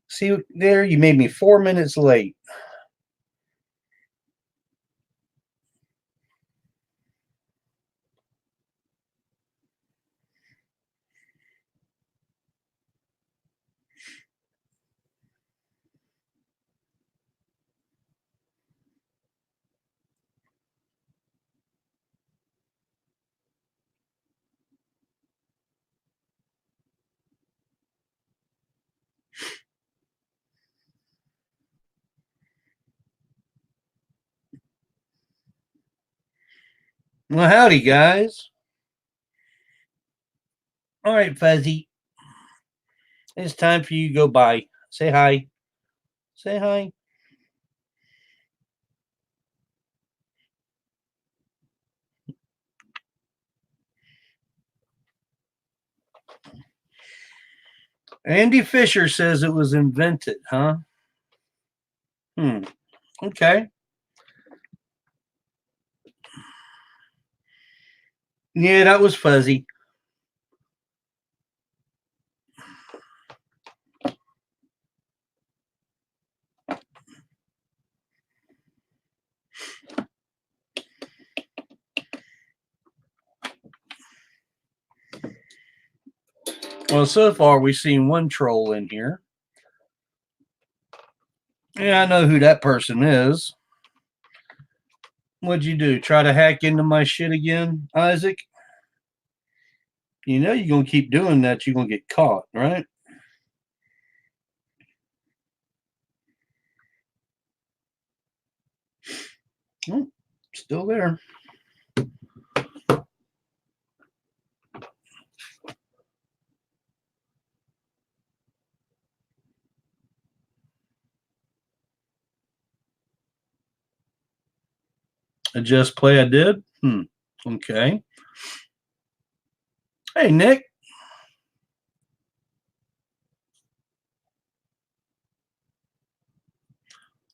See there, you made me 4 minutes late. Well, howdy, guys. All right, Fuzzy. It's time for you to go by. Say hi. Say hi. Andy Fisher says it was invented, huh? Okay. Yeah, that was fuzzy. Well, so far we've seen one troll in here. Yeah, I know who that person is. What'd you do? Try to hack into my shit again, Isaac? You know you're gonna keep doing that, you're gonna get caught, right? Oh, still there. Adjust play I did? Okay. Hey, Nick.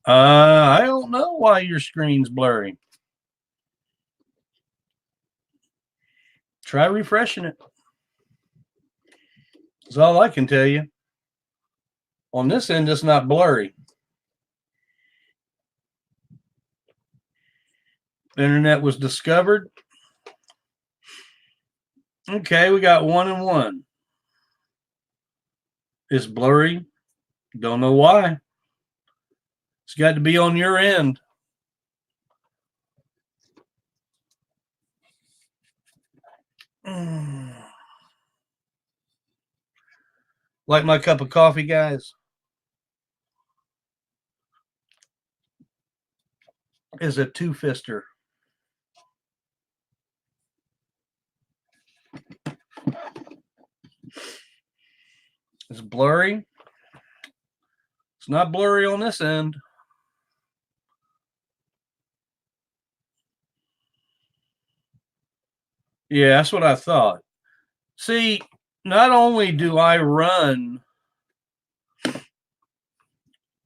I don't know why your screen's blurry. Try refreshing it. That's all I can tell you. On this end, it's not blurry. Internet was discovered. Okay, we got 1 and 1. It's blurry. Don't know why. It's got to be on your end. Like my cup of coffee, guys? Is a two-fister. It's blurry. It's not blurry on this end. Yeah, that's what I thought. See, not only do I run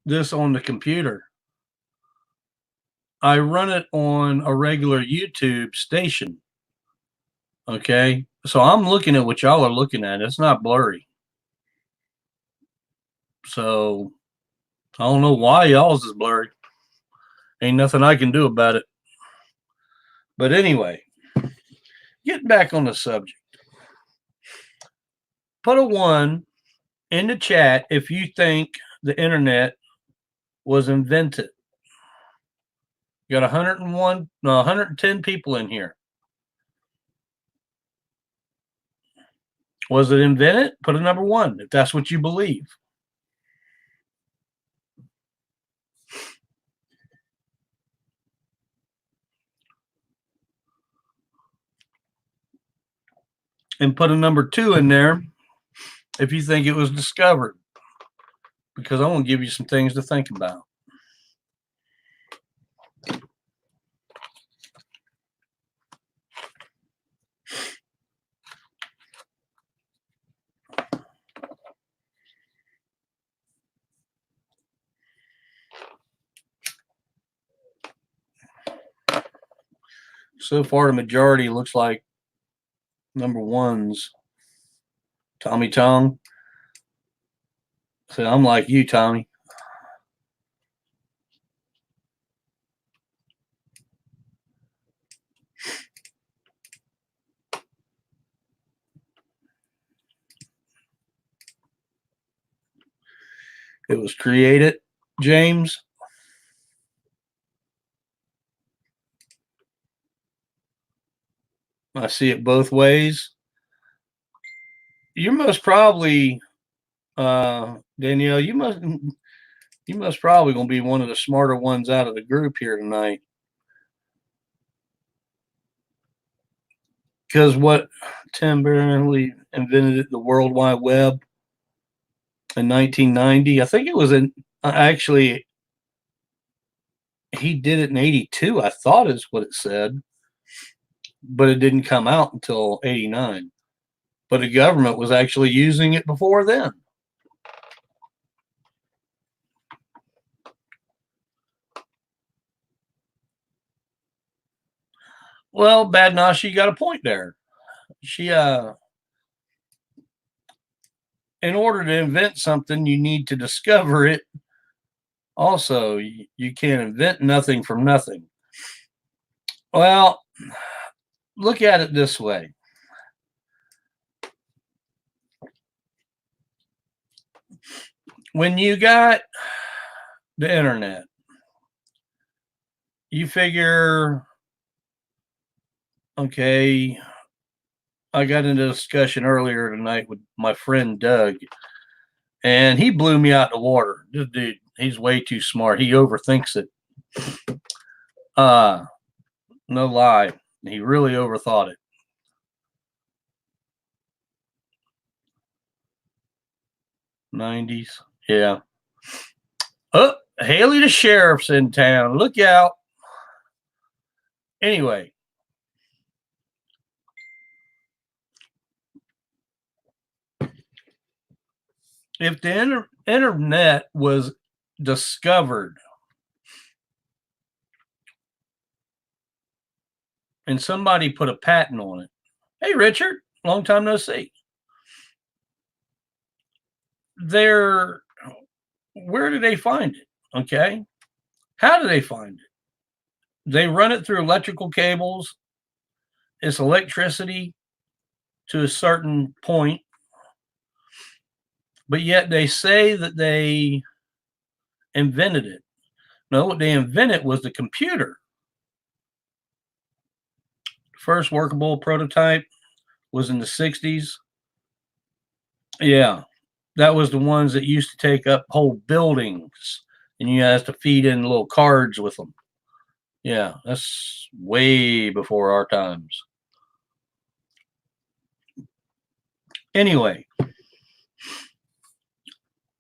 this on the computer, I run it on a regular YouTube station. Okay. So I'm looking at what y'all are looking at. It's not blurry. So I don't know why y'all's is blurry. Ain't nothing I can do about it. But anyway, getting back on the subject. Put a 1 in the chat if you think the internet was invented. You got 101, no, 110 people in here. Was it invented? Put a number 1 if that's what you believe. And put a number 2 in there if you think it was discovered, because I want to give you some things to think about. So far, the majority looks like number 1's Tommy Tong. So I'm like you, Tommy. It was created, James. I see it both ways. You're most probably, Danielle. You must probably gonna be one of the smarter ones out of the group here tonight. Because what Tim Berners-Lee invented the World Wide Web in 1990. I think it was in actually he did it in 82. I thought is what it said, but it didn't come out until 89. But the government was actually using it before then. Well, Bad Nashi got a point there. She in order to invent something, you need to discover it. Also, you can't invent nothing from nothing. Well, look at it this way. When you got the internet, you figure, okay, I got into a discussion earlier tonight with my friend Doug, and he blew me out the water. This dude, he's way too smart. He overthinks it. No lie. He really overthought it. '90s. Yeah. Oh, Haley the sheriff's in town. Look out. Anyway. If the internet was discovered and somebody put a patent on it, hey, Richard, long time no see. Where do they find it? Okay. How do they find it? They run it through electrical cables. It's electricity to a certain point, but yet they say that they invented it. No, what they invented was the computer. First workable prototype was in the 60s. Yeah, that was the ones that used to take up whole buildings, and you had to feed in little cards with them. Yeah, that's way before our times. Anyway,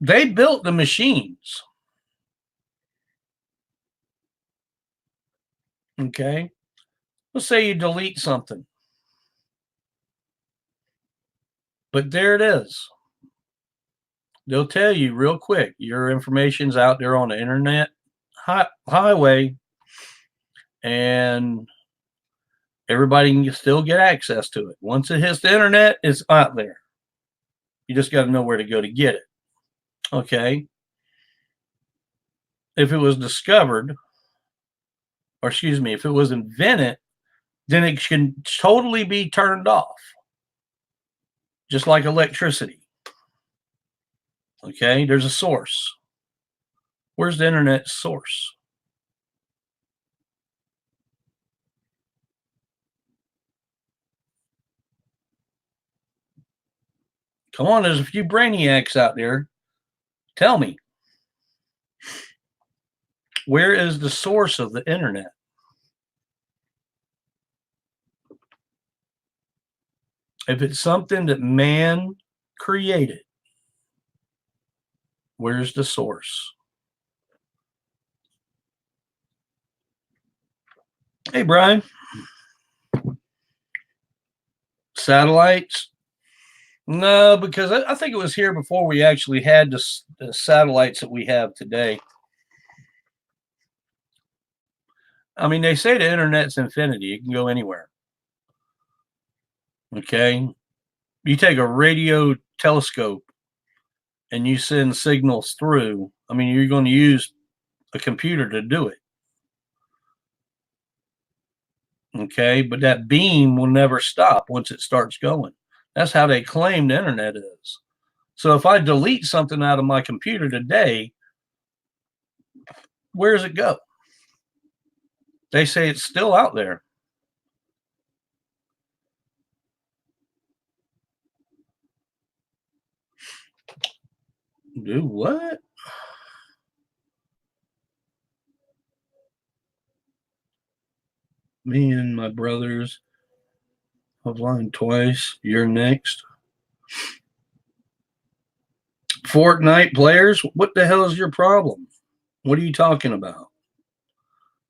they built the machines. Okay. Let's say you delete something, but there it is. They'll tell you real quick your information's out there on the internet highway, and everybody can still get access to it. Once it hits the internet, it's out there. You just got to know where to go to get it. Okay. If it was discovered, or excuse me, if it was invented, then it can totally be turned off, just like electricity. Okay. There's a source. Where's the internet source? Come on, there's a few brainiacs out there. Tell me, where is the source of the internet? If it's something that man created, where's the source? Hey, Brian. Satellites? No, because I think it was here before we actually had the satellites that we have today. I mean, they say the internet's infinity. It can go anywhere. Okay. You take a radio telescope and you send signals through, I mean, you're going to use a computer to do it. Okay, but that beam will never stop once it starts going. That's how they claim the internet is. So if I delete something out of my computer today, where does it go? They say it's still out there. Do what? Me and my brothers have lied twice. You're next. Fortnite players, what the hell is your problem? What are you talking about?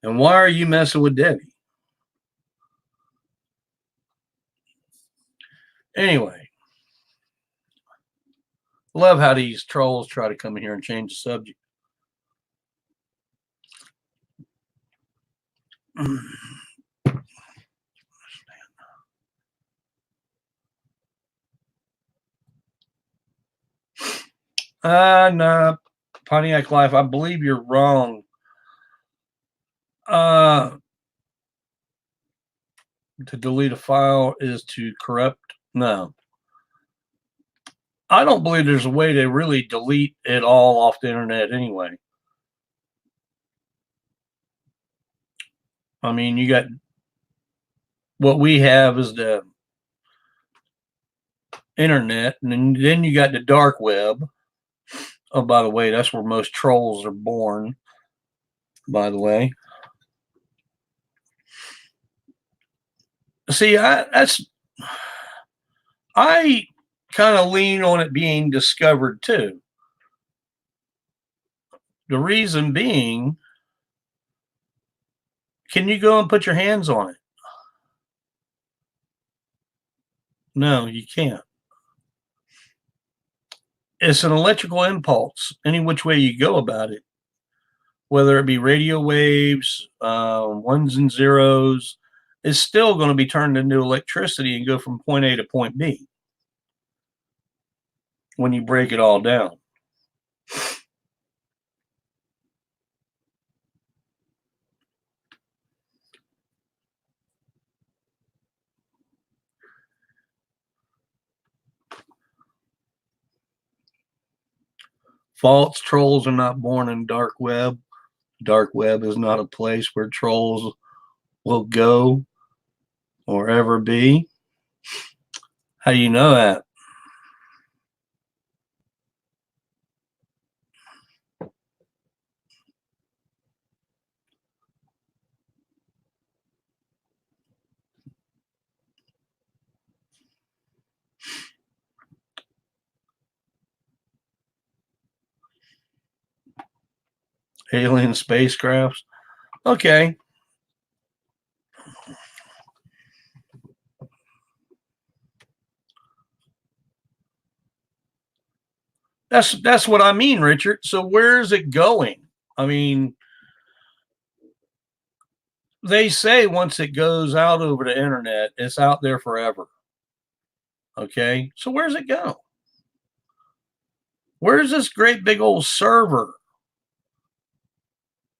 And why are you messing with Debbie? Anyway, love how these trolls try to come in here and change the subject. Nah, Pontiac Life, I believe you're wrong. To delete a file is to corrupt. No, I don't believe there's a way to really delete it all off the internet anyway. I mean, you got what we have is the internet, and then you got the dark web. Oh, by the way, that's where most trolls are born. By the way, see, I kind of lean on it being discovered too. The reason being, can you go and put your hands on it? No, you can't. It's an electrical impulse, any which way you go about it, whether it be radio waves, ones and zeros, is still going to be turned into electricity and go from point A to point B when you break it all down. False trolls are not born in dark web. Dark web is not a place where trolls will go or ever be. How do you know that? Alien spacecrafts? Okay. That's what I mean, Richard. So where is it going? I mean, they say once it goes out over the internet, it's out there forever. Okay. So where's it go? Where's this great big old server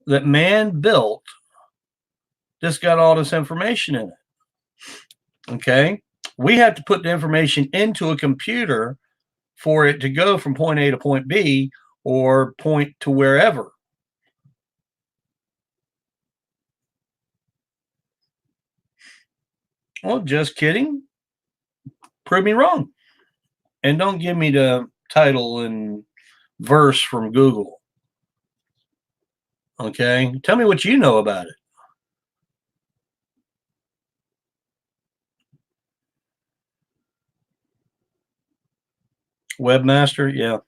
that man built that's got all this information in it? Okay. We have to put the information into a computer for it to go from point A to point B or point to wherever. Well, just kidding. Prove me wrong. And don't give me the title and verse from Google. Okay. Tell me what you know about it. Webmaster? Yeah.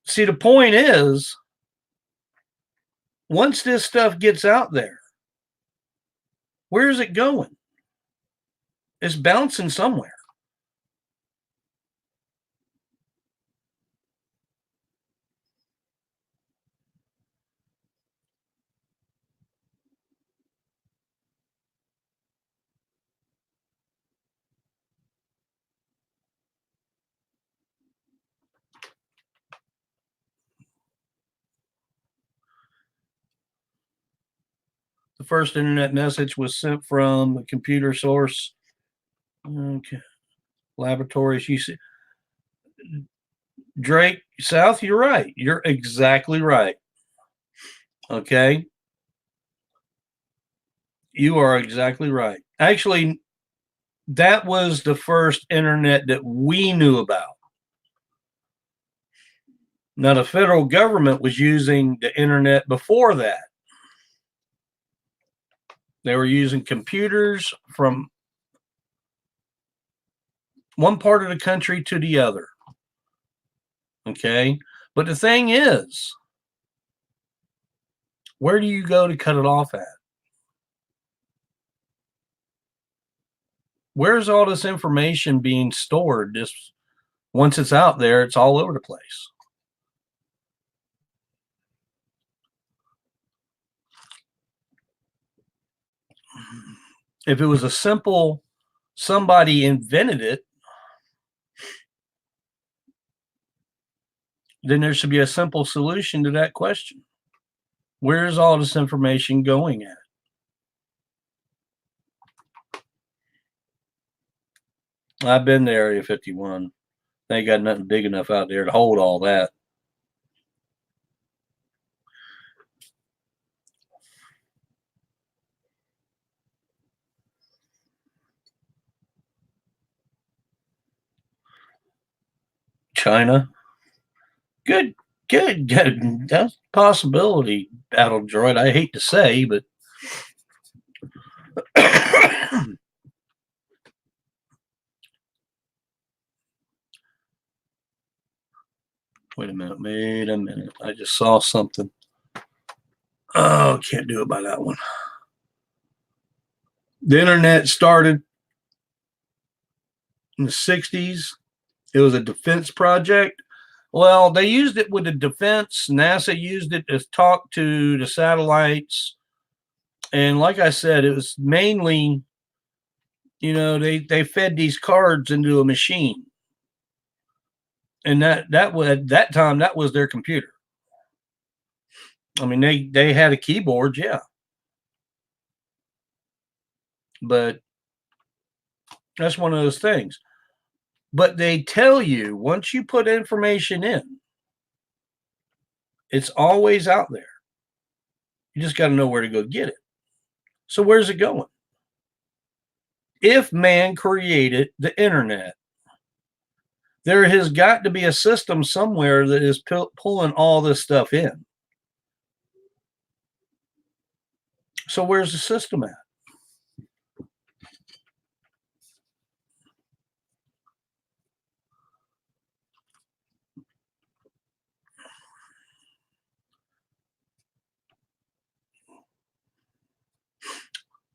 See, the point is, once this stuff gets out there, where is it going? It's bouncing somewhere. The first internet message was sent from a computer source. Okay. Laboratories. You see, Drake South, you're right. You're exactly right. Okay. You are exactly right. Actually, that was the first internet that we knew about. Now, the federal government was using the internet before that. They were using computers from one part of the country to the other. Okay. But the thing is, where do you go to cut it off at? Where's all this information being stored? Just once it's out there, it's all over the place. If it was a simple, somebody invented it, then there should be a simple solution to that question. Where's all this information going at? I've been to Area 51. They ain't got nothing big enough out there to hold all that. China. Good. That's a possibility, Battle Droid. I hate to say, but wait a minute. I just saw something. Oh, can't do it by that one. The internet started in the 60s. It was a defense project. Well, they used it with the defense. NASA used it to talk to the satellites. And like I said, it was mainly, they fed these cards into a machine. And that was at that time, that was their computer. I mean, they had a keyboard, yeah. But that's one of those things. But they tell you once you put information in, it's always out there. You just got to know where to go get it. So where's it going? If man created the internet, there has got to be a system somewhere that is pulling all this stuff in. So where's the system at?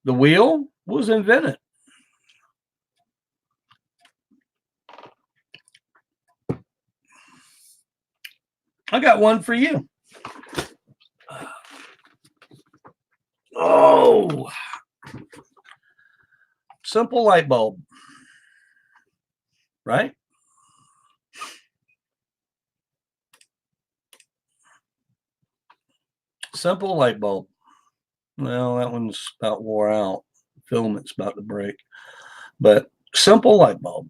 The wheel was invented. I got one for you. Oh, simple light bulb, right? Simple light bulb. Well, that one's about wore out. Filament's about to break. But simple light bulb.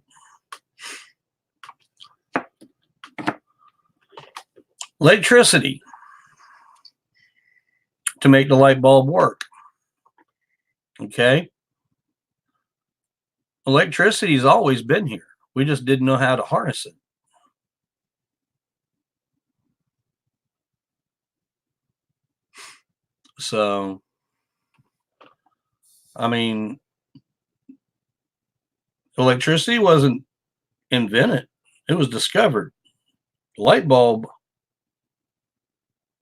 Electricity to make the light bulb work. Okay. Electricity's always been here. We just didn't know how to harness it. So, I mean, electricity wasn't invented, it was discovered. The light bulb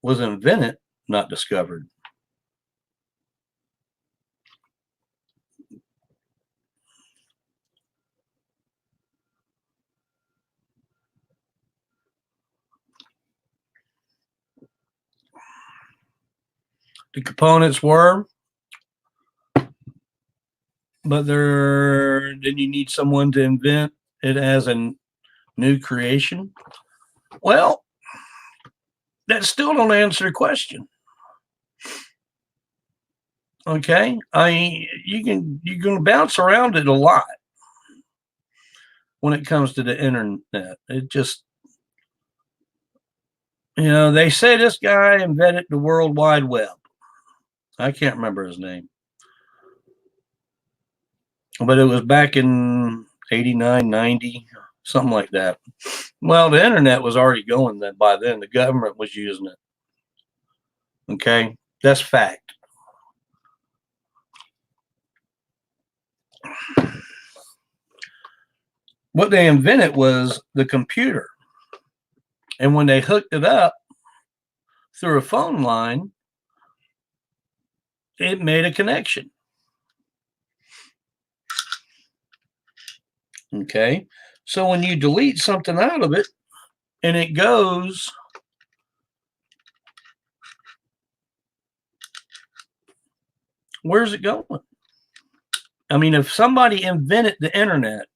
was invented, not discovered. The components were, but then you need someone to invent it as a new creation. Well, that still don't answer the question. Okay, you can bounce around it a lot when it comes to the internet. It just, they say this guy invented the World Wide Web. I can't remember his name, but it was back in 89, 90, something like that. Well, the internet was already going then. By then, the government was using it. Okay, that's fact. What they invented was the computer. And when they hooked it up through a phone line, it made a connection. Okay. So when you delete something out of it and it goes, where's it going? I mean, if somebody invented the internet,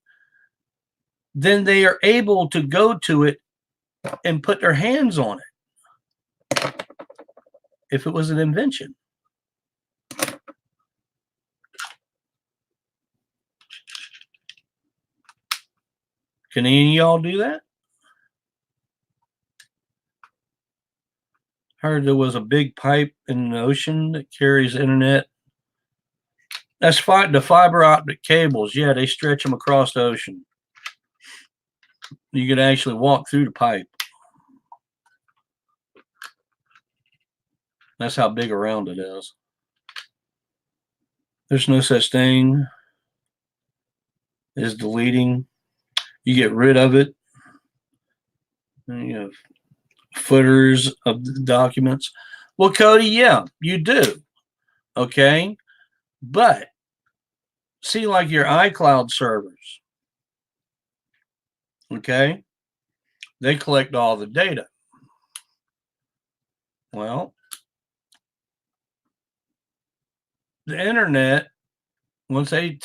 then they are able to go to it and put their hands on it if it was an invention. Can any of y'all do that? Heard there was a big pipe in the ocean that carries internet. That's the fiber optic cables. Yeah, they stretch them across the ocean. You could actually walk through the pipe. That's how big around it is. There's no such thing as deleting. You get rid of it. You have footers of the documents. Well, Cody, yeah, you do. Okay. But see, like your iCloud servers, okay, they collect all the data. Well, the internet, once they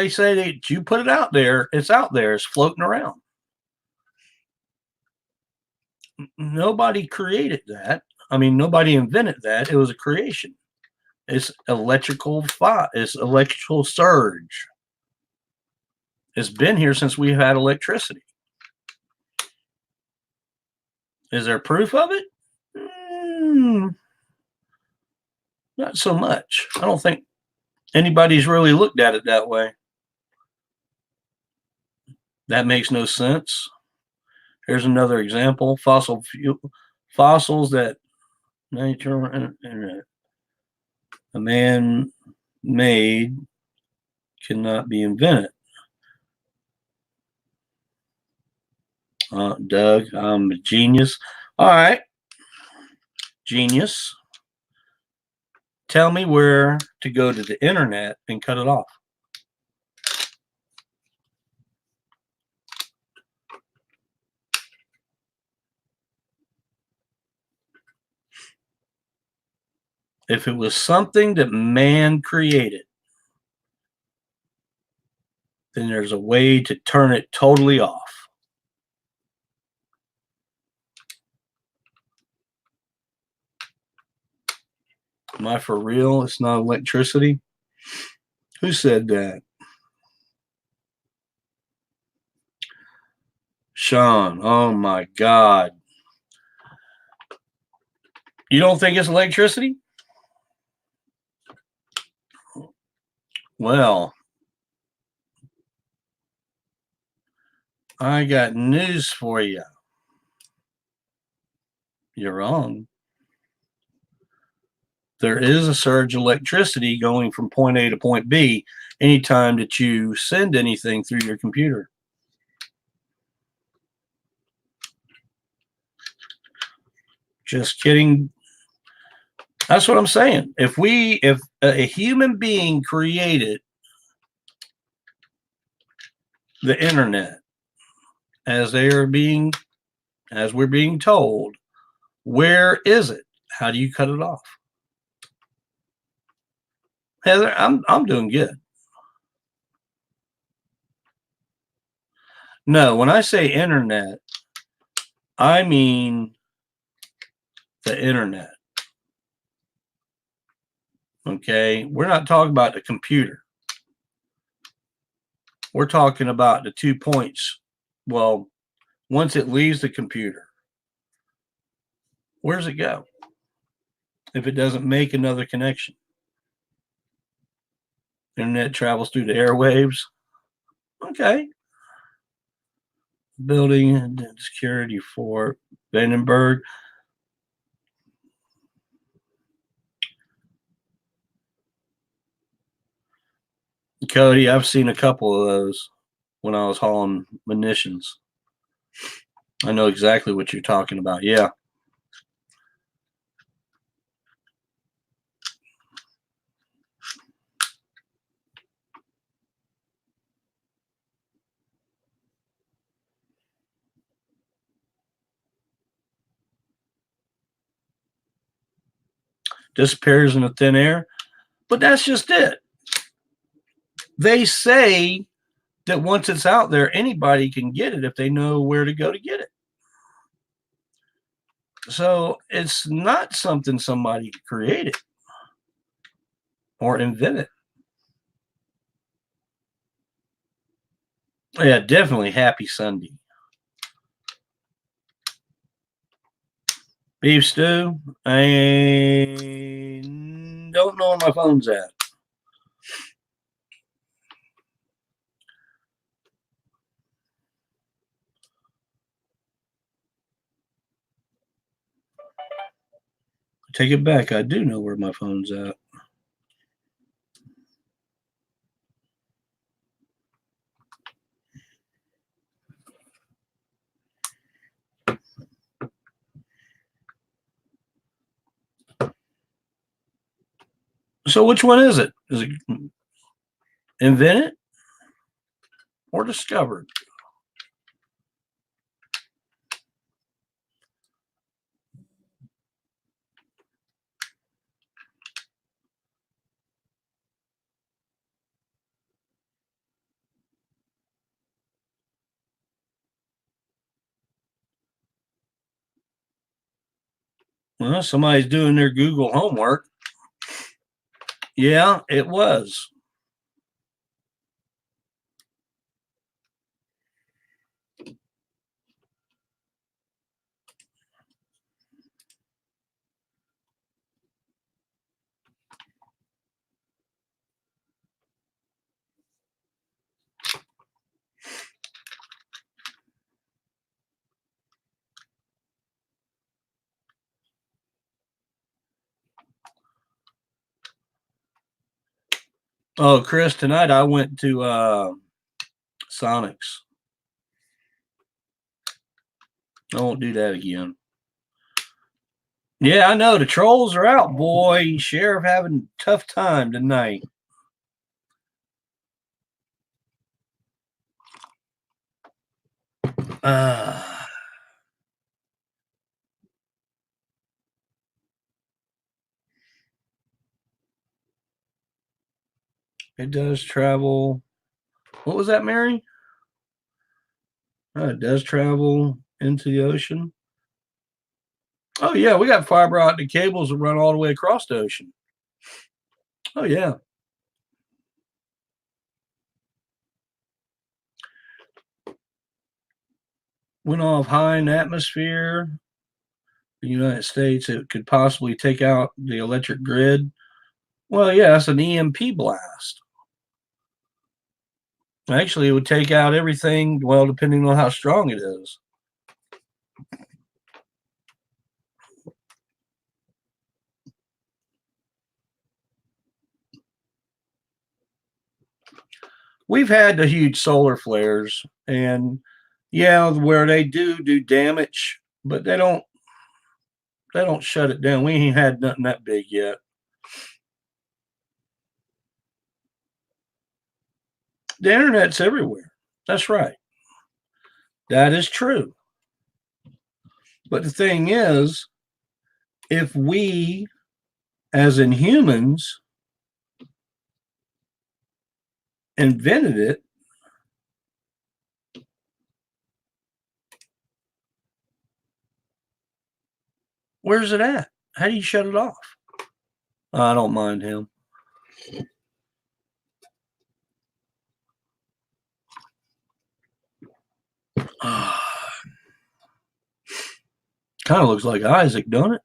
say that you put it out there, it's out there, it's floating around. Nobody created that. I mean, nobody invented that. It was a creation. It's electrical surge. It's been here since we've had electricity. Is there proof of it? Not so much. I don't think anybody's really looked at it that way. That makes no sense. Here's another example. Fossils that nature a man made cannot be invented. Doug, I'm a genius. All right, genius. Tell me where to go to the internet and cut it off. If it was something that man created, then there's a way to turn it totally off. Am I for real? It's not electricity? Who said that? Sean, oh my God. You don't think it's electricity? Well, I got news for you. You're wrong. There is a surge of electricity going from point A to point B anytime that you send anything through your computer. Just kidding. That's what I'm saying. If a human being created the internet as we're being told, where is it? How do you cut it off? Heather, I'm doing good. No, when I say internet, I mean the internet. Okay, we're not talking about the computer. We're talking about the 2 points. Well, once it leaves the computer, where does it go if it doesn't make another connection? Internet travels through the airwaves. Okay. Building and security for Vandenberg. Cody, I've seen a couple of those when I was hauling munitions. I know exactly what you're talking about. Yeah. Disappears in the thin air. But that's just it. They say that once it's out there, anybody can get it if they know where to go to get it. So it's not something somebody created or invented. Yeah, definitely happy Sunday. Beef stew. I don't know where my phone's at. Take it back. I do know where my phone's at. So which one is it? Is it invented or discovered? Well, somebody's doing their Google homework. Yeah, it was. Oh, Chris, tonight I went to Sonic's. I won't do that again. Yeah, I know the trolls are out, boy. Sheriff having a tough time tonight. Uh, it does travel. What was that, Mary? It does travel into the ocean. Oh yeah, we got fiber optic cables that run all the way across the ocean. Oh yeah. Went off high in the atmosphere. The United States, it could possibly take out the electric grid. Well, yeah, that's an EMP blast. Actually, it would take out everything, well, depending on how strong it is. We've had the huge solar flares, and yeah, where they do damage, but they don't shut it down. We ain't had nothing that big yet. The internet's everywhere. That's right. That is true. But the thing is, if we, as in humans, invented it, where's it at? How do you shut it off? I don't mind him. Kind of looks like Isaac, don't it?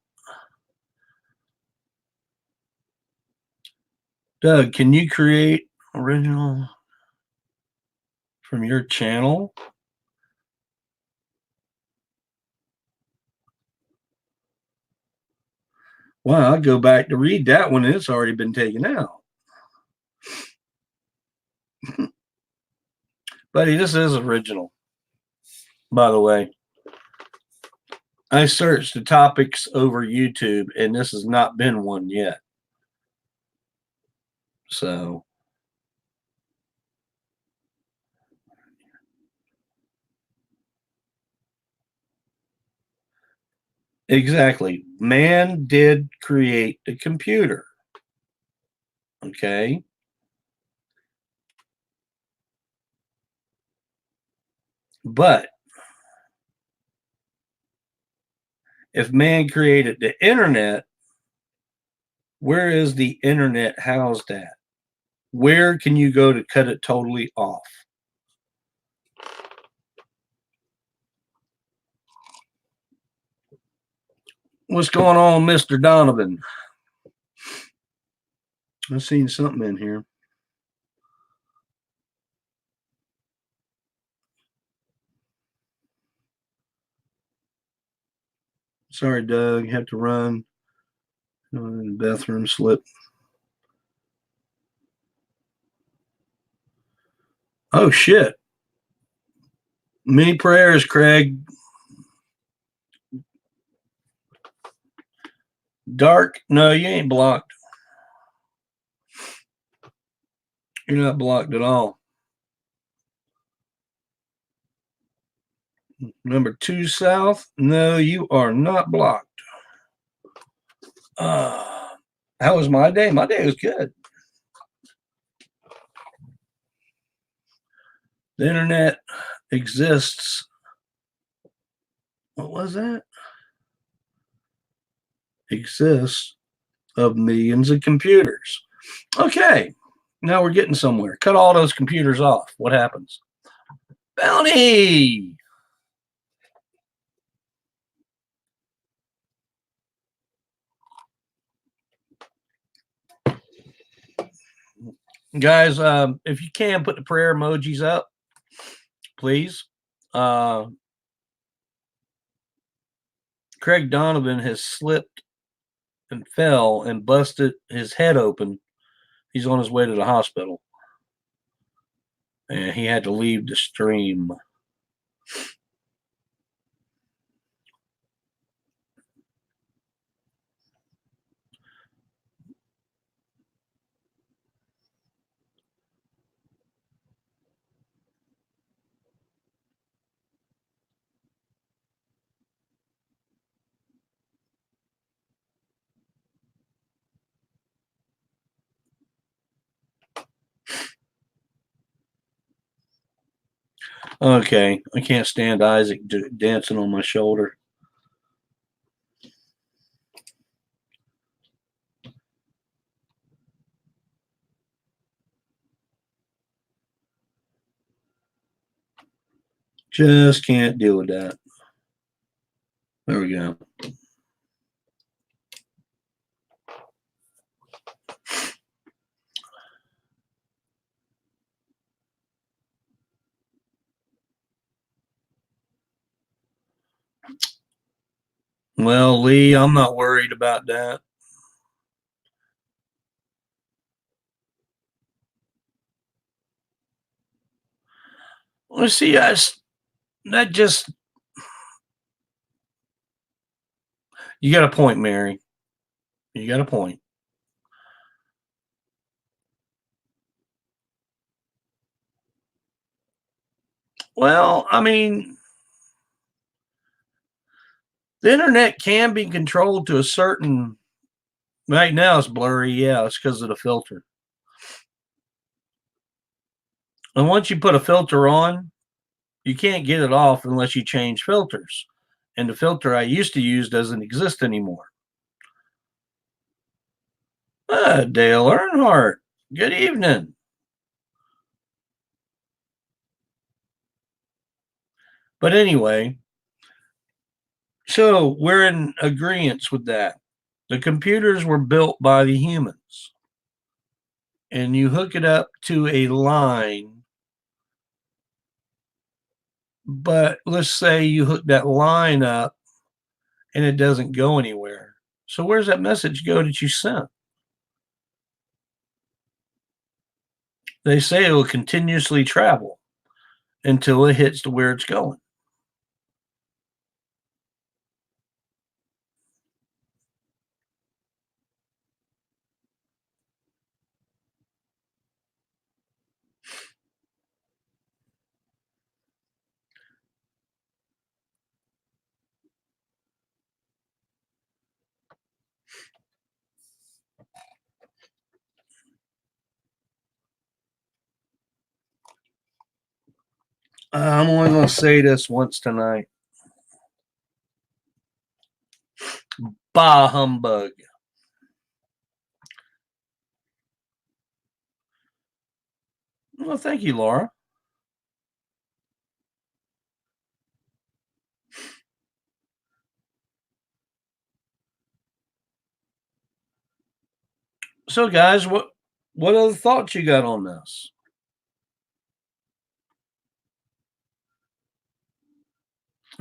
Doug, can you create original from your channel? Well, I'll go back to read that one and it's already been taken out. Buddy, this is original, by the way. I searched the topics over YouTube and this has not been one yet. So exactly. Man did create the computer. Okay. But if man created the internet, where is the internet housed at? Where can you go to cut it totally off? What's going on, Mr. Donovan? I've seen something in here. Sorry, Doug. You have to run. The bathroom slip. Oh, shit. Many prayers, Craig. Dark? No, you ain't blocked. You're not blocked at all. Number 2 South? No, you are not blocked. How was my day? My day was good. The internet exists. What was that? Exists of millions of computers. Okay, now we're getting somewhere. Cut all those computers off. What happens? Bounty! Guys, if you can, put the prayer emojis up, please. Craig Donovan has slipped and fell and busted his head open. He's on his way to the hospital. And he had to leave the stream. Okay, I can't stand Isaac dancing on my shoulder. Just can't deal with that. There we go. Well, Lee, I'm not worried about that. Well, see, that just, you got a point, Mary. You got a point. Well, I mean, the internet can be controlled to a certain, right now it's blurry. Yeah, it's because of the filter. And once you put a filter on, you can't get it off unless you change filters. And the filter I used to use doesn't exist anymore. Dale Earnhardt. Good evening. But anyway, so we're in agreement with that. The computers were built by the humans, and you hook it up to a line. But let's say you hook that line up and it doesn't go anywhere. So where's that message go that you sent? They say it will continuously travel until it hits to where it's going. I'm only going to say this once tonight. Bah humbug. Well, thank you, Laura. So, guys, what other thoughts you got on this?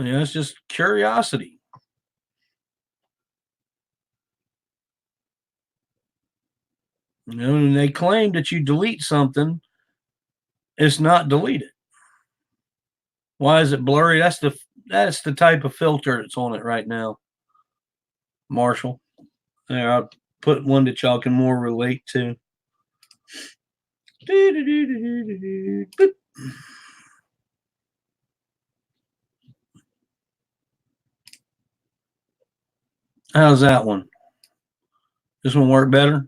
It's just curiosity. When they claim that you delete something, it's not deleted. Why is it blurry? That's the type of filter that's on it right now, Marshall. There, I'll put one that y'all can more relate to. How's that one? This one work better?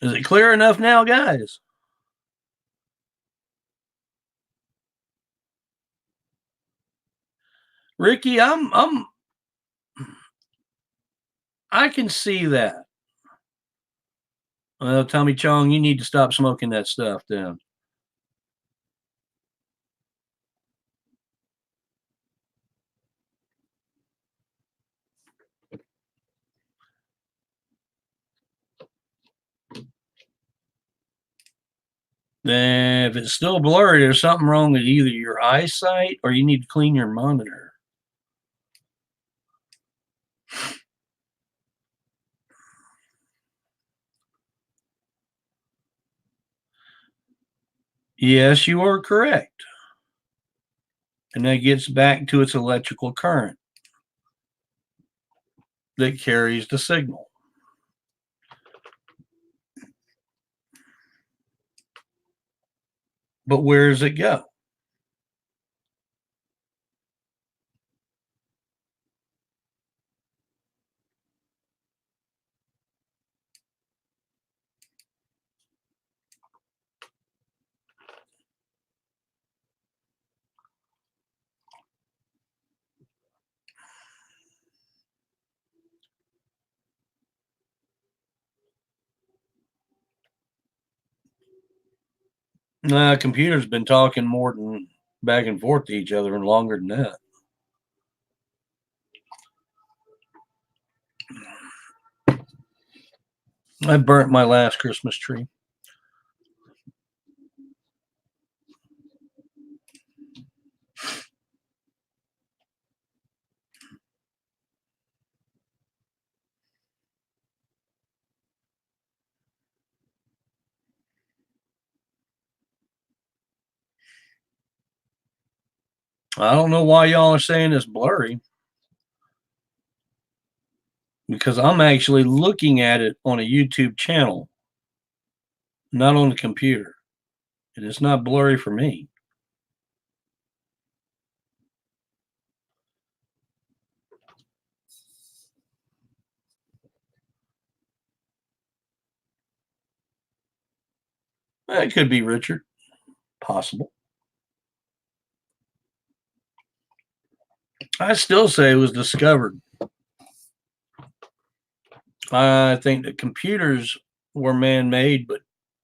Is it clear enough now, guys? Ricky, I can see that. Well, Tommy Chong, you need to stop smoking that stuff then. Then if it's still blurry, there's something wrong with either your eyesight or you need to clean your monitor. Yes, you are correct. And that gets back to its electrical current that carries the signal. But where does it go? Computers been talking more than back and forth to each other and longer than that. I burnt my last Christmas tree. I don't know why y'all are saying it's blurry because I'm actually looking at it on a YouTube channel, not on the computer. And it's not blurry for me. It could be Richard. Possible. I still say it was discovered. I think that computers were man-made, but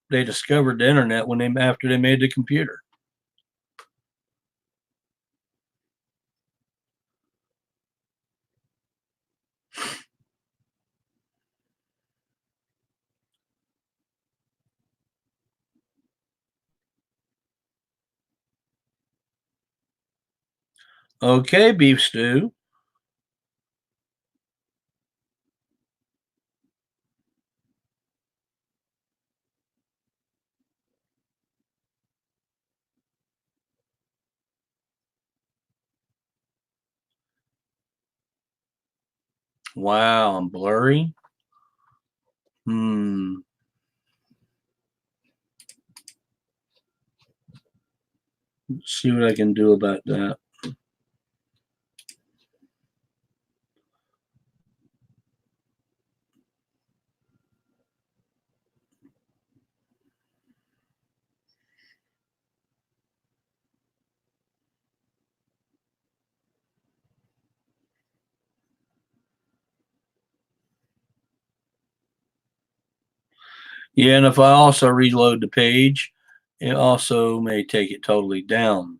they discovered the internet after they made the computer. Okay, beef stew. Wow, I'm blurry. Hmm. Let's see what I can do about that. Yeah, and if I also reload the page, it also may take it totally down.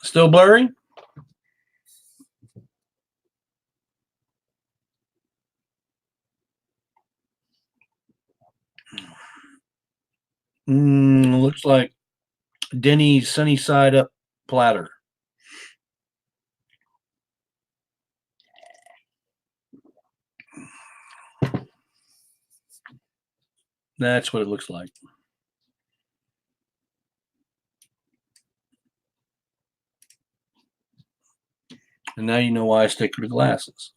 Still blurry? Looks like Denny's sunny side up platter. That's what it looks like. And now you know why I stick with the glasses.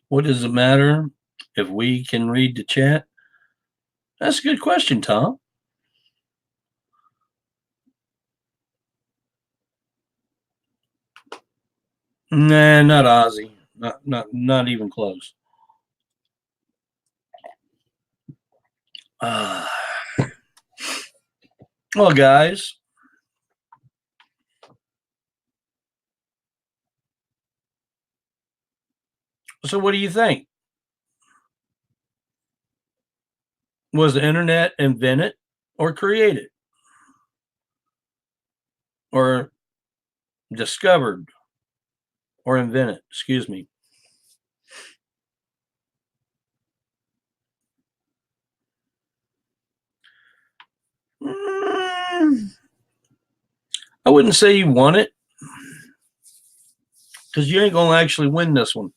What does it matter if we can read the chat? That's a good question, Tom. Nah, not Ozzy. Not even close. Uh, well, guys, so what do you think? Was the internet invented or created or discovered or invented? Excuse me. Mm, I wouldn't say you won it because you ain't gonna actually win this one.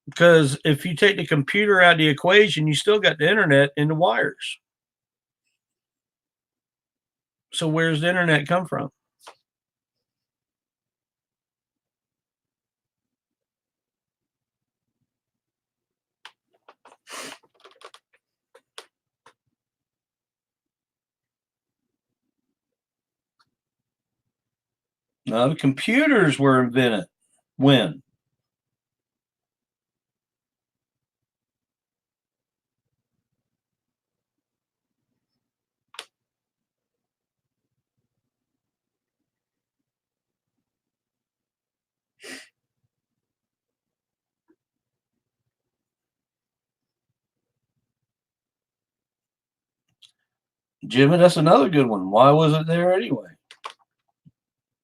Because if you take the computer out of the equation, you still got the internet and the wires. So where's the internet come from? No, the computers were invented. When? Jimmy, that's another good one. Why was it there anyway?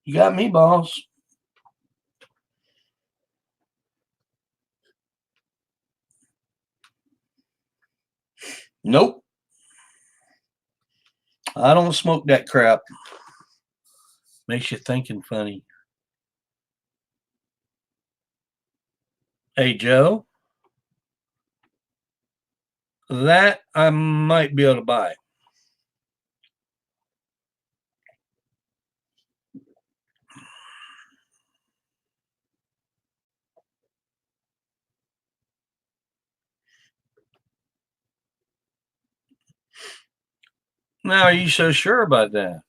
You got me, boss. Nope. I don't smoke that crap. Makes you thinking funny. Hey, Joe, that I might be able to buy. Now, are you so sure about that?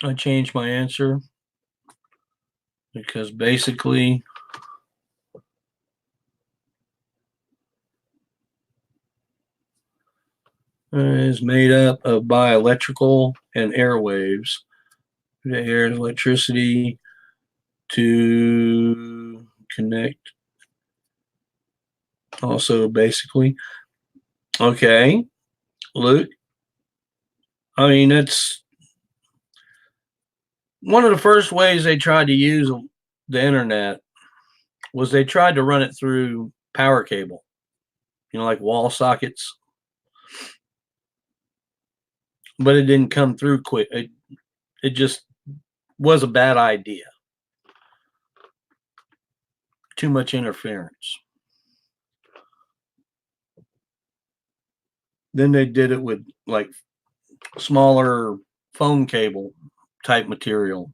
I changed my answer because basically is made up of by electrical and airwaves. The air is electricity to connect. Also, basically, okay, Luke. I mean, that's one of the first ways they tried to use the internet was they tried to run it through power cable, like wall sockets, but it didn't come through quick. It just was a bad idea. Too much interference. Then they did it with like smaller phone cable type material.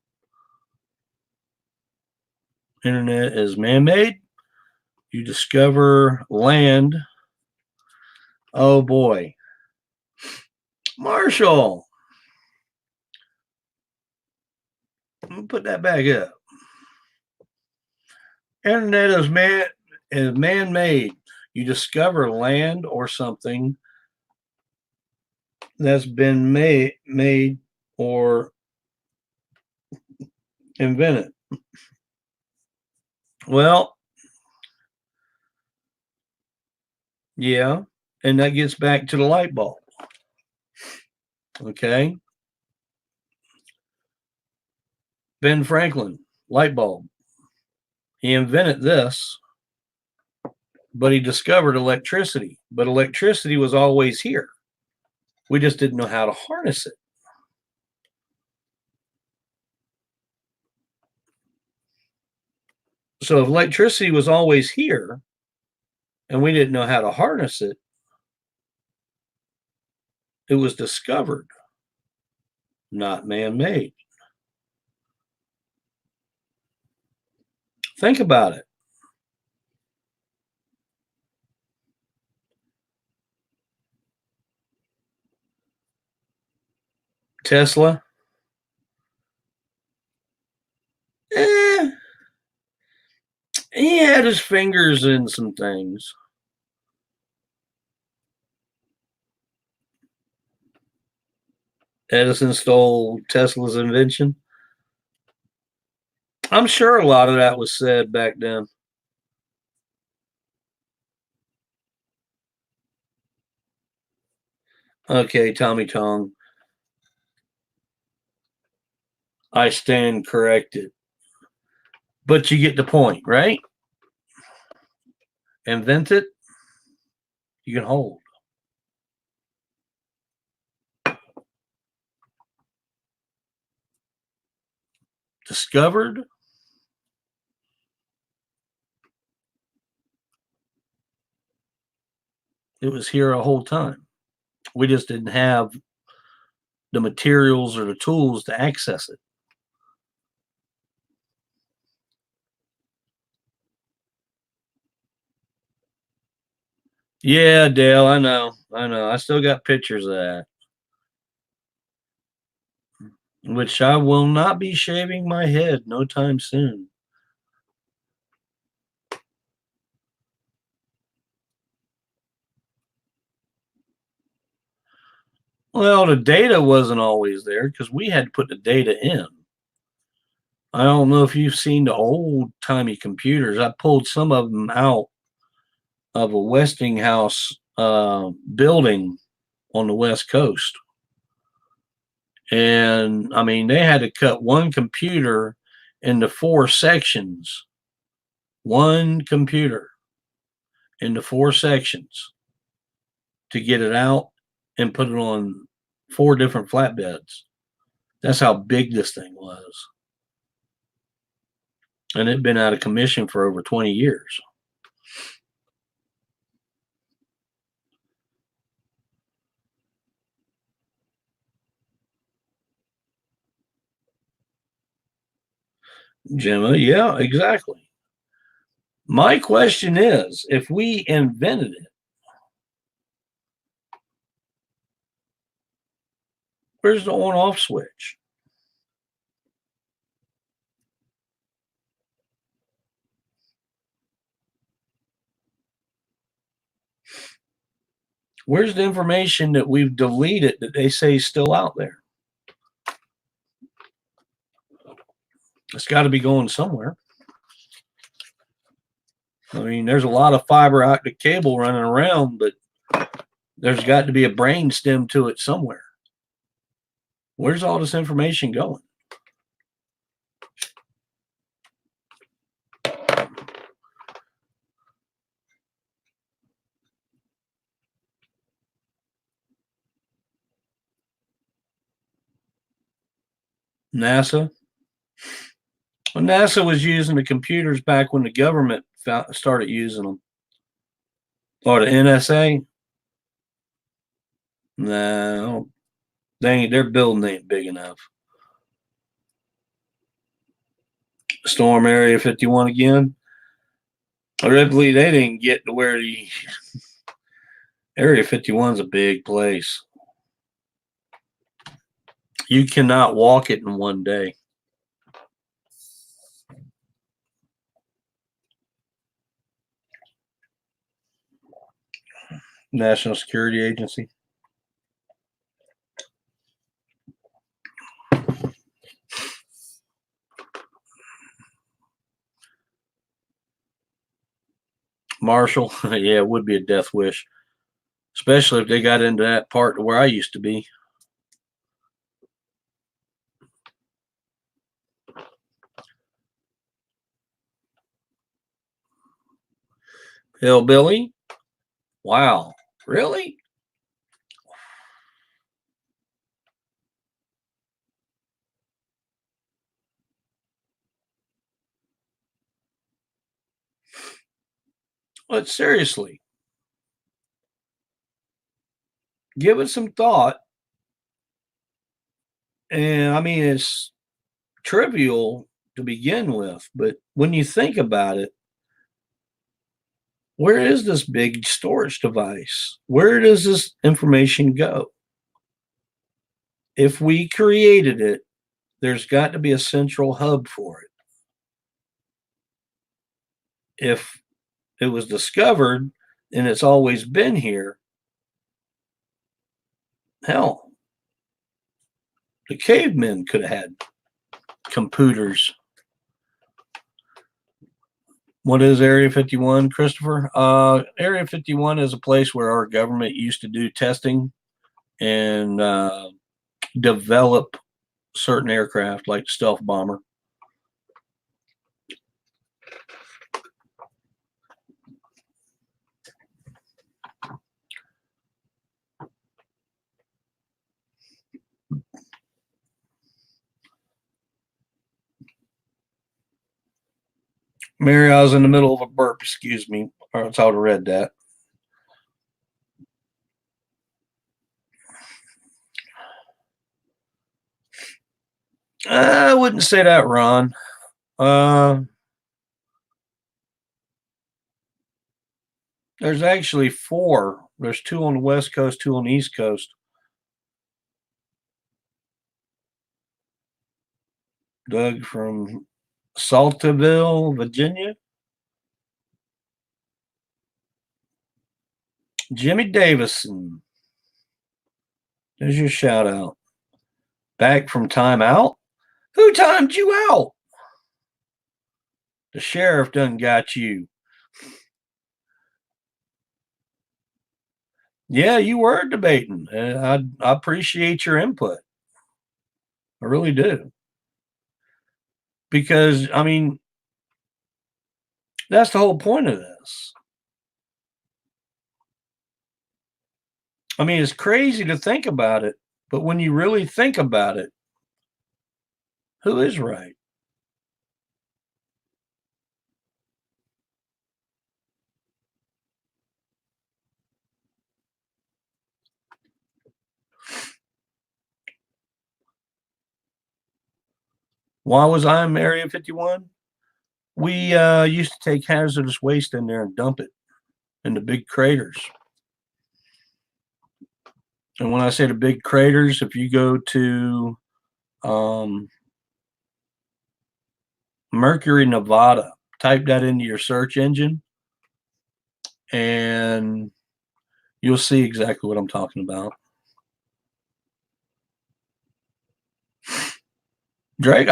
Internet is man-made. You discover land. Oh boy. Marshall. Let me put that back up. Internet is man-made. You discover land or something that's been made or invented. Well, yeah, and that gets back to the light bulb. Okay. Ben Franklin, light bulb. He invented this, but he discovered electricity. But electricity was always here. We just didn't know how to harness it. So if electricity was always here and we didn't know how to harness it, it was discovered, not man-made. Think about it. Tesla, eh, he had his fingers in some things. Edison stole Tesla's invention. I'm sure a lot of that was said back then. Okay, Tommy Tong, I stand corrected. But you get the point, right? Invent it, you can hold. Discovered, it was here a whole time. We just didn't have the materials or the tools to access it. Yeah, Dale, I know. I still got pictures of that. Which I will not be shaving my head no time soon. Well, the data wasn't always there because we had to put the data in. I don't know if you've seen the old timey computers. I pulled some of them out of a Westinghouse building on the West Coast. And I mean, they had to cut one computer into 4 sections one computer into 4 sections to get it out and put it on 4 different flatbeds. That's how big this thing was. And it'd been out of commission for over 20 years. Gemma, yeah, exactly. My question is, if we invented it, where's the on-off switch? Where's the information that we've deleted that they say is still out there? It's got to be going somewhere. I mean, there's a lot of fiber optic cable running around, but there's got to be a brain stem to it somewhere. Where's all this information going? NASA? Well, NASA was using the computers back when the government started using them. Or the NSA? No, their building ain't big enough. Storm Area 51 again. Ripley, they didn't get to where the Area 51 is a big place. You cannot walk it in one day. National Security Agency. Marshall, yeah, it would be a death wish, especially if they got into that part where I used to be. Hillbilly? Wow, really? But seriously, give it some thought. And I mean, it's trivial to begin with, but when you think about it, where is this big storage device? Where does this information go? If we created it, there's got to be a central hub for it. If it was discovered and it's always been here, hell, the cavemen could have had computers. What is Area 51, Christopher? Area 51 is a place where our government used to do testing and develop certain aircraft like the stealth bomber. Mary, I was in the middle of a burp, excuse me, or else I would have read that. I wouldn't say that, Ron. There's actually 4. There's 2 on the West Coast, 2 on the East Coast. Doug from Saltville, Virginia. Jimmy Davison. There's your shout out. Back from timeout? Who timed you out? The sheriff done got you. Yeah, you were debating. I appreciate your input. I really do. Because, I mean, That's the whole point of this. I mean, it's crazy to think about it, but when you really think about it, who is right? Why was I in Area 51? We used to take hazardous waste in there and dump it in the big craters. And when I say the big craters, if you go to um, Mercury, Nevada, type that into your search engine, and you'll see exactly what I'm talking about. Drake,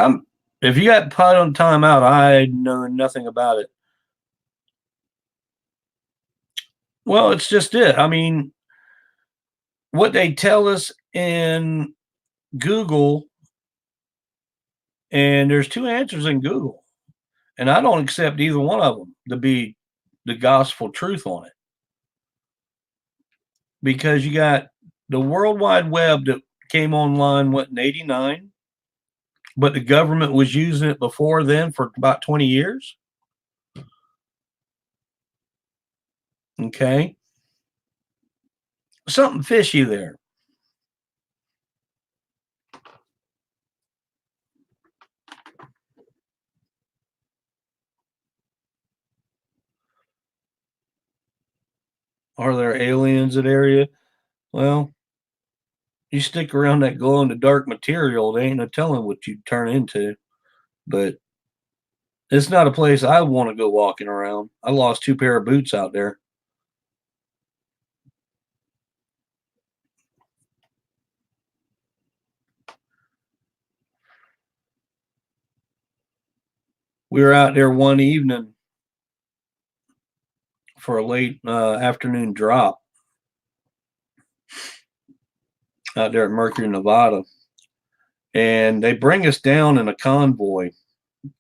if you got put on timeout, I know nothing about it. Well, it's just it. I mean, what they tell us in Google, and there's two answers in Google, and I don't accept either one of them to be the gospel truth on it, because you got the World Wide Web that came online what in '89, but the government was using it before then for about 20 years. Okay, something fishy there. Are there aliens in area? Well, you stick around that glow in the dark material, they ain't no telling what you'd turn into. But it's not a place I want to go walking around. I lost two pair of boots out there. We were out there one evening for a late afternoon drop out there at Mercury, Nevada. And they bring us down in a convoy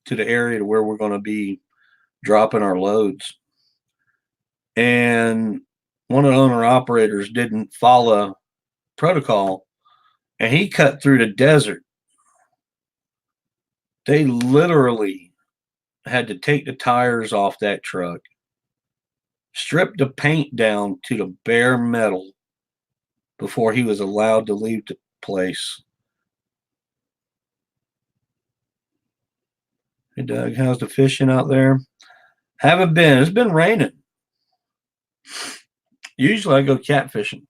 to the area to where we're going to be dropping our loads. And one of the owner operators didn't follow protocol, and he cut through the desert. They literally had to take the tires off that truck, strip the paint down to the bare metal before he was allowed to leave the place. Hey, Doug, how's the fishing out there? Haven't been. It's been raining. Usually I go catfishing.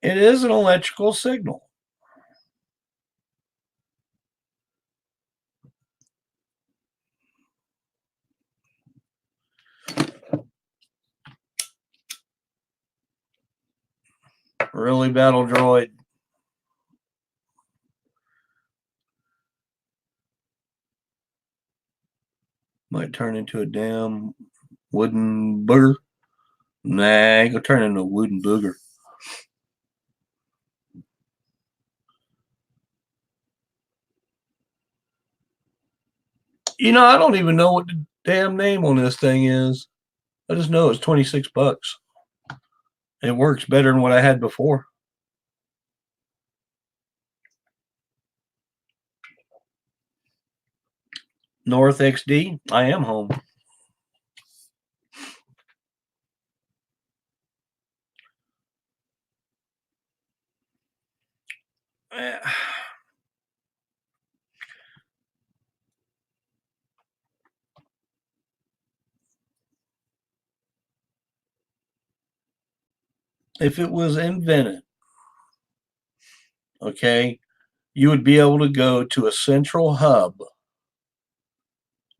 It is an electrical signal. Really, Battle Droid? Might turn into a damn wooden booger. Nah, go turn into a wooden booger. You know, I don't even know what the damn name on this thing is. I just know it's $26. It works better than what I had before. North XD, I am home. If it was invented, okay, you would be able to go to a central hub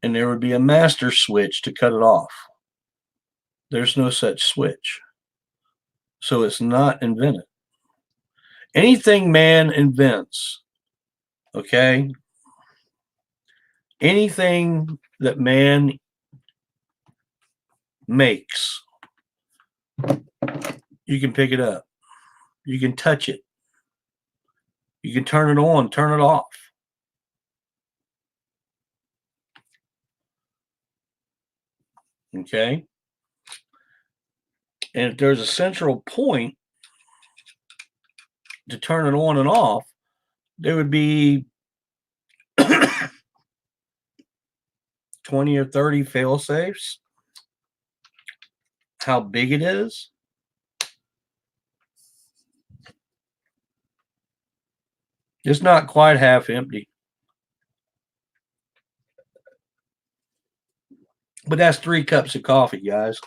and there would be a master switch to cut it off. There's no such switch. So it's not invented. Anything man invents, okay, anything that man makes You can pick it up. You can touch it. You can turn it on, turn it off. Okay. And if there's a central point to turn it on and off, there would be 20 or 30 fail safes. How big it is? It's not quite half empty. But that's 3 cups of coffee, guys.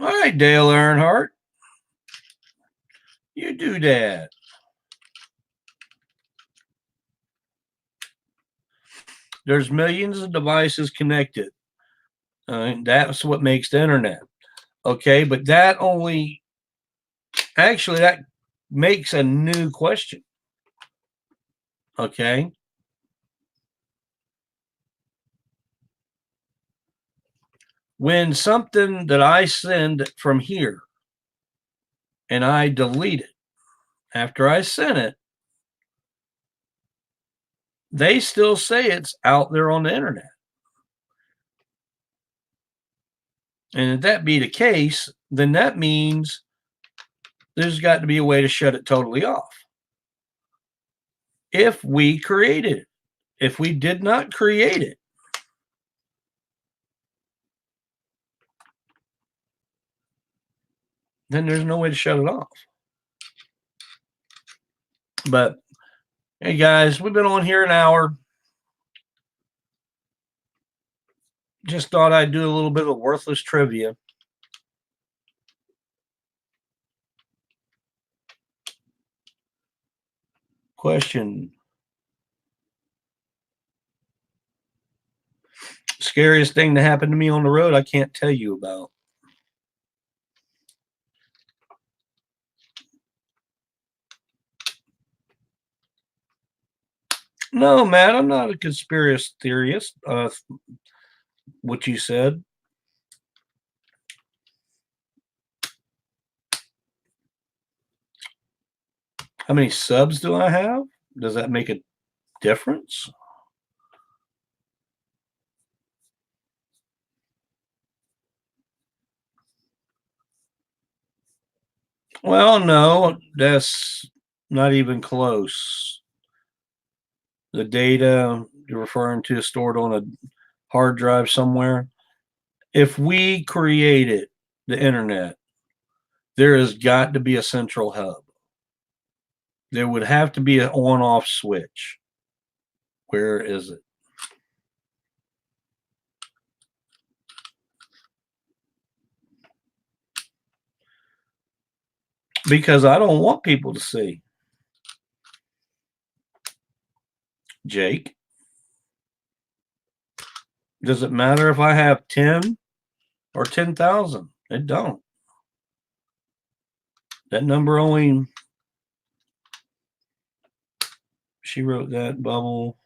All right, Dale Earnhardt. You do that. There's millions of devices connected. That's what makes the internet. Okay, but that makes a new question. Okay. When something that I send from here and I delete it after I sent it, they still say it's out there on the internet. And if that be the case, then that means there's got to be a way to shut it totally off. If we created it, if we did not create it, then there's no way to shut it off. But hey, guys, we've been on here an hour. Just thought I'd do a little bit of worthless trivia. Question. Scariest thing that happened to me on the road, I can't tell you about. No, Matt, I'm not a conspiracy theorist. What you said. How many subs do I have? Does that make a difference? Well, no, that's not even close. The data you're referring to is stored on a hard drive somewhere. If we created the internet, there has got to be a central hub. There would have to be an on-off switch. Where is it? Because I don't want people to see. Jake, does it matter if I have 10 or 10,000? It don't. That number only, she wrote that, Bubble.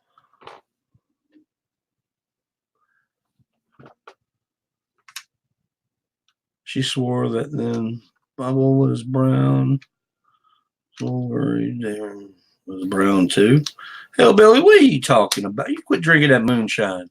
She swore that then Bubble was brown. Silvery there was brown too. Hell, Billy, what are you talking about? You quit drinking that moonshine.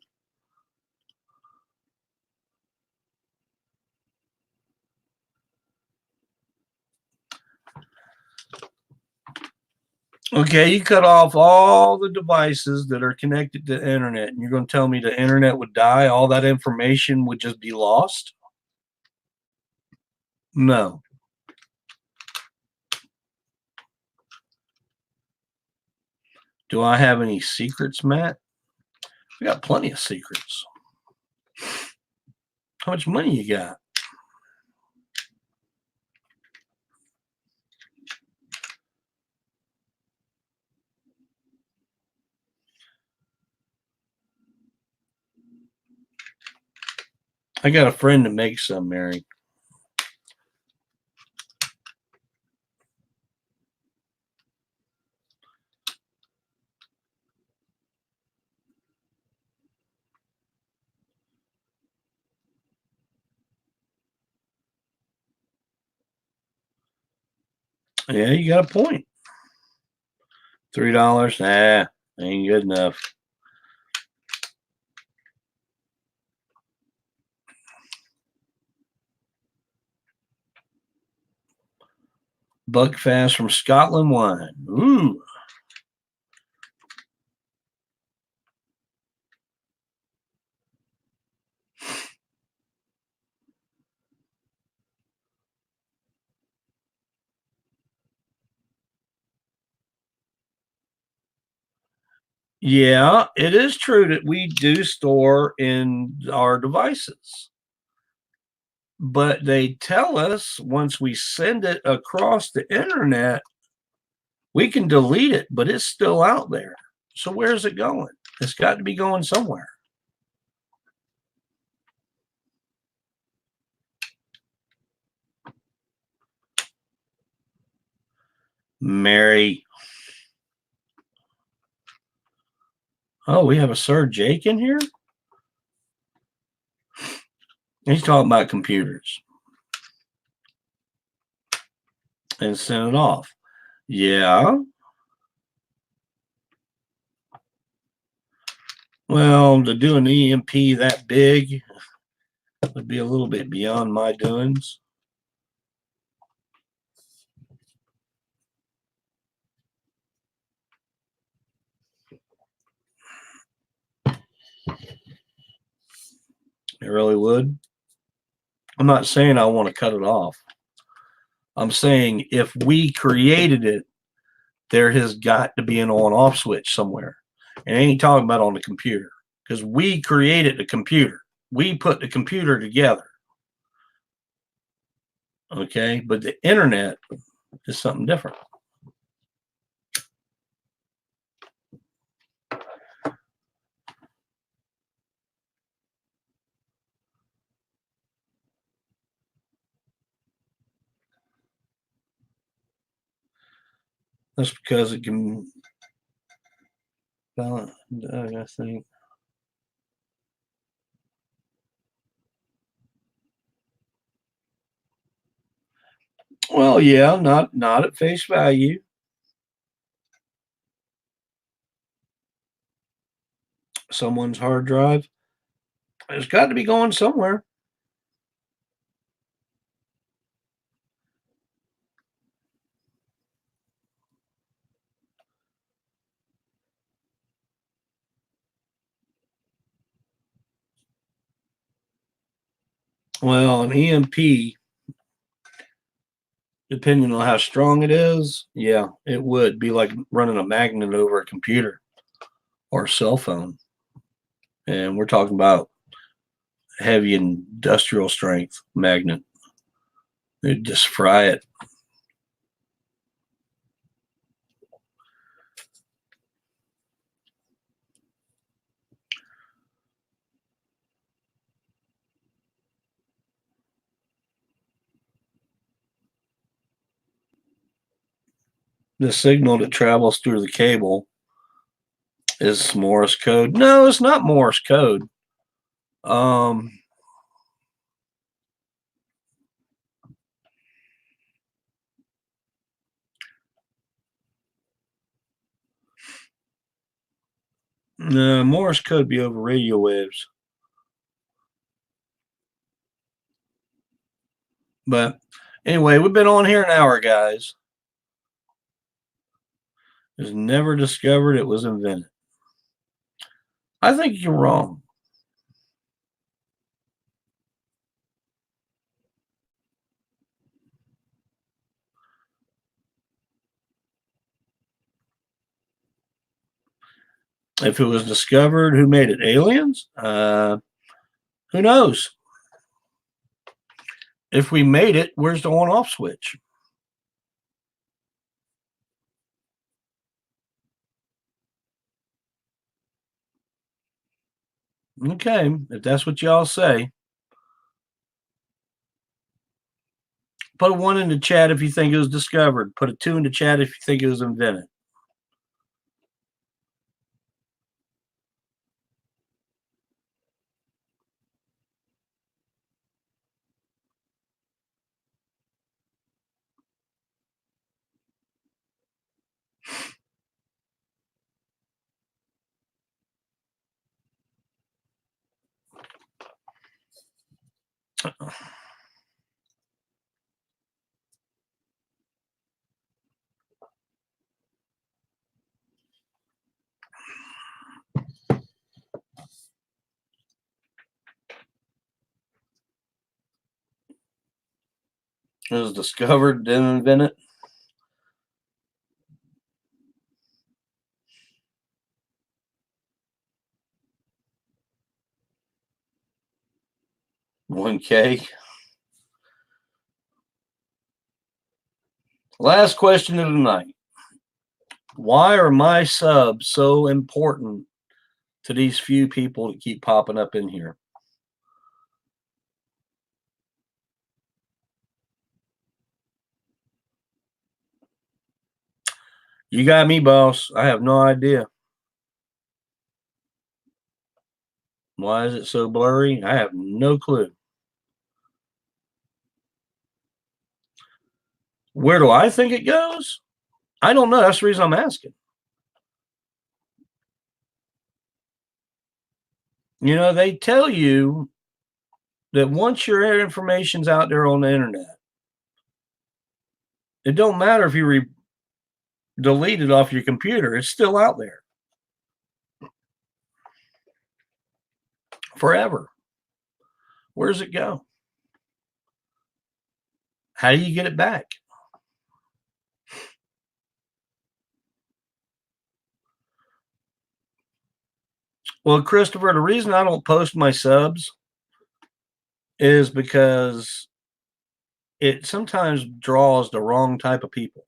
Okay, you cut off all the devices that are connected to the internet, and you're going to tell me the internet would die? All that information would just be lost? No. Do I have any secrets, Matt? We got plenty of secrets. How much money you got? I got a friend that makes some, Mary. Yeah, you got a point. $3, nah, ain't good enough. Buckfast from Scotland wine. Ooh. Yeah, it is true that we do store in our devices. But they tell us once we send it across the internet, we can delete it, but it's still out there. So where's it going? It's got to be going somewhere. Mary. Oh, we have a Sir Jake in here? He's talking about computers and send it off. Yeah. Well, to do an EMP that big would be a little bit beyond my doings. It really would. I'm not saying I want to cut it off. I'm saying if we created it, there has got to be an on off switch somewhere. And I ain't talking about on the computer because we created the computer. We put the computer together. Okay. But the internet is something different. That's because it can balance, I think. Well, yeah, not at face value. Someone's hard drive. It's got to be going somewhere. Well, an EMP, depending on how strong it is, yeah, it would be like running a magnet over a computer or a cell phone. And we're talking about heavy industrial strength magnet. They'd just fry it. The signal that travels through the cable is Morse code. No, it's not Morse code. Um, no, Morse code be over radio waves. But anyway, we've been on here an hour, guys. It was never discovered, it was invented. I think you're wrong. If it was discovered, who made it? Aliens? Who knows? If we made it, where's the on off switch? Okay, if that's what y'all say. Put a 1 in the chat if you think it was discovered. Put a 2 in the chat if you think it was invented. It was discovered, didn't invent it. $1K. Last question of the night. Why are my subs so important to these few people that keep popping up in here? You got me, boss. I have no idea. Why is it so blurry? I have no clue. Where do I think it goes? I don't know. That's the reason I'm asking. You know, they tell you that once your information's out there on the internet, it don't matter if you delete it off your computer, it's still out there forever. Where does it go? How do you get it back? Well, Christopher, the reason I don't post my subs is because it sometimes draws the wrong type of people.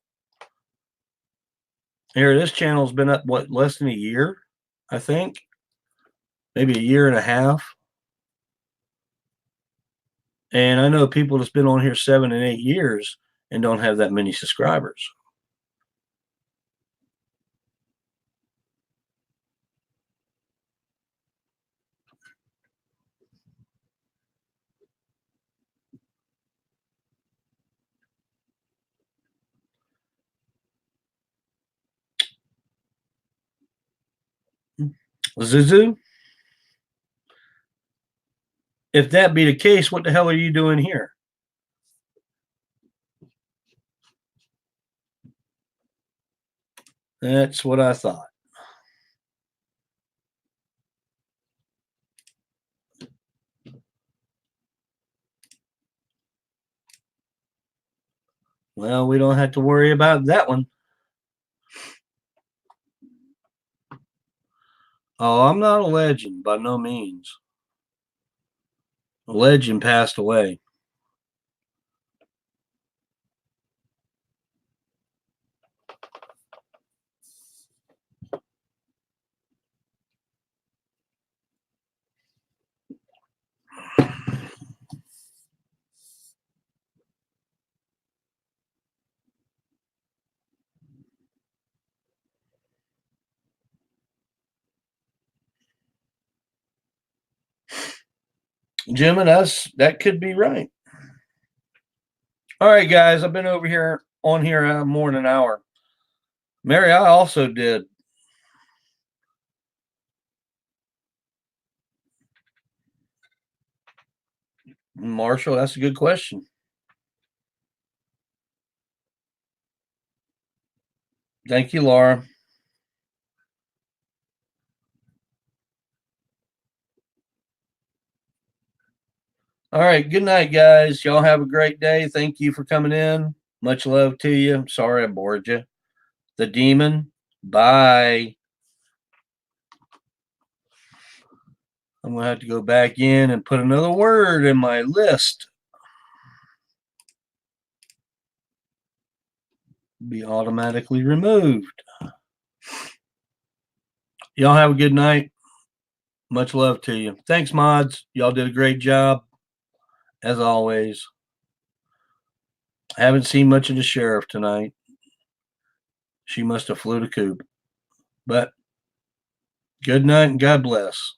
Here, this channel's been up, what, less than a year, I think? Maybe a year and a half. And I know people that's been on here 7 and 8 years and don't have that many subscribers. Zuzu, if that be the case, what the hell are you doing here? That's what I thought. Well, we don't have to worry about that one. Oh, I'm not a legend by no means. A legend passed away. Jim, and us, that could be right. All right, guys, I've been over here on here more than an hour. Mary, I also did. Marshall, that's a good question. Thank you, Laura. All right, good night, guys. Y'all have a great day. Thank you for coming in. Much love to you. Sorry I bored you. The demon, bye. I'm going to have to go back in and put another word in my list. Be automatically removed. Y'all have a good night. Much love to you. Thanks, mods. Y'all did a great job, as always. I haven't seen much of the sheriff tonight. She must have flew the coop. But good night and God bless.